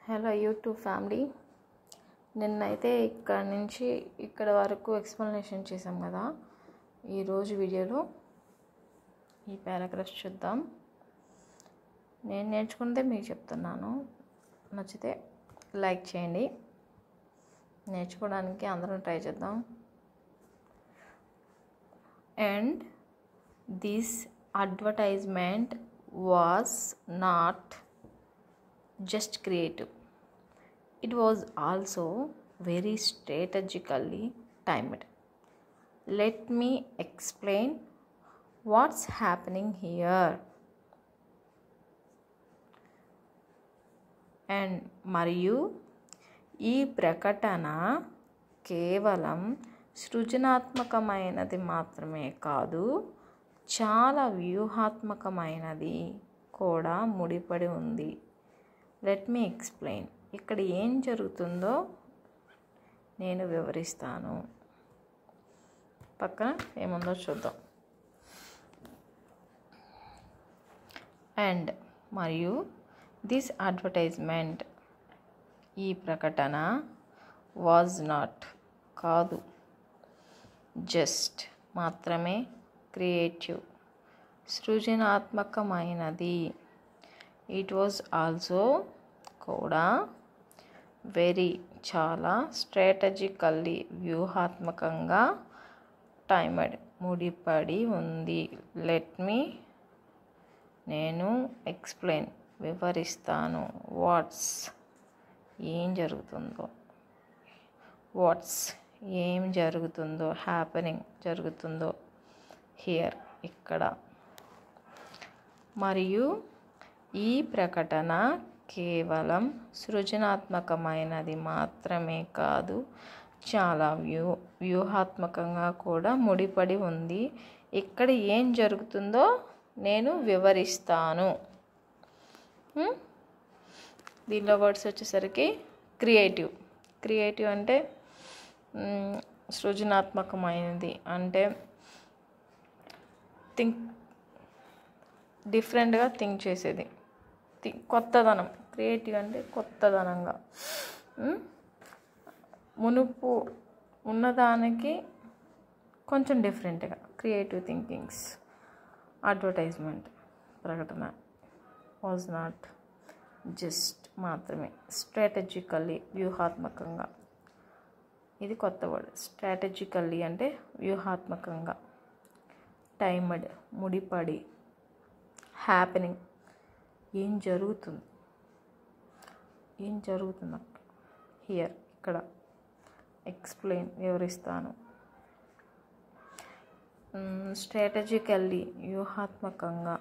Hello YouTube family, నిన్నైతే ఇక్కడ నుంచి ఇక్కడ వరకు ఎక్స్ప్లెనేషన్ చేసాం కదా. ఈరోజు వీడియోలో ఈ పారాగ్రాఫ్స్ చూద్దాం. నేను నేర్చుకుంటే మీకు చెప్తున్నాను. నచ్చితే లైక్ చేయండి. నేర్చుకోవడానికి అందరం ట్రై చేద్దాం. And this advertisement was not just creative. It was also very strategically timed. Let me explain what's happening here. And మరియు ఈ ప్రకటన కేవలం సృజనాత్మకమైనది మాత్రమే కాదు, చాలా వ్యూహాత్మకమైనది కూడా ముడిపడి ఉంది. Let me explain. ఇక్కడ ఏం జరుగుతుందో నేను వివరిస్తాను. పక్కన ఏముందో చూద్దాం. అండ్ మరియు దిస్ అడ్వర్టైజ్మెంట్, ఈ ప్రకటన, వాజ్ నాట్, కాదు, జస్ట్, మాత్రమే, క్రియేటివ్, సృజనాత్మకమైనది, ఇట్ వాజ్ ఆల్సో, కూడా, వెరీ, చాలా, స్ట్రాటజికల్లీ, వ్యూహాత్మకంగా, టైమ్డ్, ముడిపడి ఉంది. లెట్ మీ, నేను, ఎక్స్ప్లెయిన్, వివరిస్తాను, వాట్స్, ఏం జరుగుతుందో, వాట్స్, ఏం జరుగుతుందో, హ్యాపెనింగ్, జరుగుతుందో, హియర్, ఇక్కడ. మరియు ఈ ప్రకటన కేవలం సృజనాత్మకమైనది మాత్రమే కాదు, చాలా వ్యూహాత్మకంగా కూడా ముడిపడి ఉంది. ఇక్కడ ఏం జరుగుతుందో నేను వివరిస్తాను. దీనిలో వర్డ్స్ వచ్చేసరికి క్రియేటివ్. క్రియేటివ్ అంటే సృజనాత్మకమైనది అంటే డిఫరెంట్గా థింక్ చేసేది, కొత్తదనం. క్రియేటివ్ అంటే కొత్తదనంగా, మునుపు ఉన్నదానికి కొంచెం డిఫరెంట్గా, క్రియేటివ్ థింకింగ్స్. అడ్వర్టైజ్మెంట్, ప్రకటన, వాజ్ నాట్, జస్ట్, మాత్రమే, స్ట్రాటజికల్లీ, వ్యూహాత్మకంగా. ఇది కొత్త వర్డ్. స్ట్రాటజికల్లీ అంటే వ్యూహాత్మకంగా, టైమ్డ్, ముడిపడి, హ్యాపెనింగ్, ఏం జరుగుతుంది హియర్, ఇక్కడ, ఎక్స్ప్లెయిన్, వివరిస్తాను, స్ట్రాటజికల్లీ, వ్యూహాత్మకంగా,